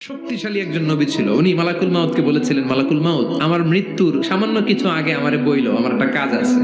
শক্তিশালী একজন নবী ছিল। উনি মালাকুল মাউতকে বলেছিলেন, মালাকুল মাউত, আমার মৃত্যুর সামান্য কিছু আগে আমারে বইলো, আমার একটা কাজ আছে।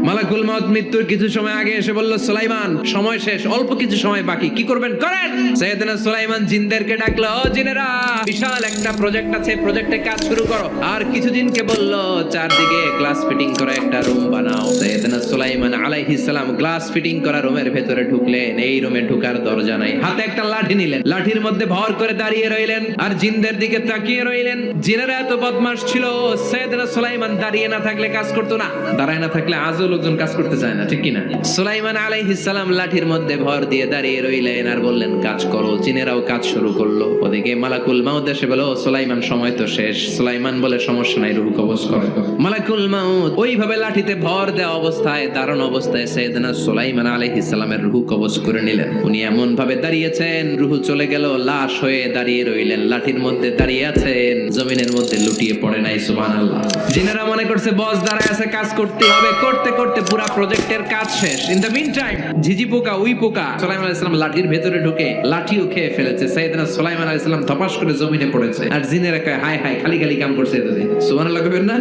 মালাকুল মাউত মৃত্যুর কিছু সময় আগে এসে বলল, সুলাইমান, সময় শেষ, অল্প কিছু সময় বাকি, কি করবেন করেন। সাইয়েদনা সুলাইমান জিনদেরকে ডাকলো, ও জিনেরা, বিশাল একটা প্রজেক্ট আছে, প্রজেক্টে কাজ শুরু করো। আর কিছু জিনকে বলল, চারদিকে গ্লাস ফিটিং করা একটা রুম বানাও। সাইয়েদনা সুলাইমান আলাইহিস সালাম গ্লাস ফিটিং করা রুমের ভেতরে ঢুকলেন। এই রুমে ঢোকার দরজা নাই, হাতে একটা লাঠি নিলেন, লাঠির মধ্যে ভর করে দাঁড়িয়ে রইলেন আর জিনদের দিকে তাকিয়ে রইলেন। জিনেরা এত বদমাশ ছিল, সাইয়েদনা সুলাইমান দাঁড়িয়ে না থাকলে কাজ করতো না, দাঁড়ায় না থাকলে আজও লোকজন কাজ করতে চায় না, ঠিক কিনা? সুলাইমান আলাইহিস সালাম লাঠির মধ্যে ভর দিয়ে দাঁড়িয়ে রইলেন আর বললেন, কাজ করো। জিনেরাও কাজ শুরু করলো। ওদিকে মালাকুল মাউত এসে বলো, সুলাইমান, সময় তো শেষ। সুলাইমান বলে, সমস্যা নাই, রূহ কবজ করো। মালাকুল মাউত ওইভাবে লাঠিতে ভর দেওয়া অবস্থায়, দাঁড়ানো অবস্থায় সাইয়েদনা সুলাইমান আলাইহিস সালামের রূহ কবজ করে নিলেন। উনি এমন ভাবে দাঁড়িয়েছেন, রূহ চলে গেল, লাশ হয়ে দাঁড়িয়ে রইলেন। লাঠির মধ্যে দাঁড়িয়ে আছেন, জমিনের মধ্যে লুটিয়ে পড়ে নাই। সুবহানাল্লাহ। জিনেরা মনে করছে বস দাঁড়ায় আছে, কাজ করতে হবে। করতে করতে পুরো প্রজেক্টের কাজ শেষ। ইন দ্য মিন টাইম ঝিঝি পোকা, উই পোকা সুলাইমান আলাইহিস সালাম লাঠির ভেতরে ঢুকে লাঠিও খেয়ে ফেলেছে। সাইয়েদনা সুলাইমান আলাইহিস সালাম ধপাস করে জমিনে পড়েছে। আর জিনেরা কয়, হায় হায়, খালি খালি কাম করছে এতদিন। সুবহানাল্লাহ কইবেন না?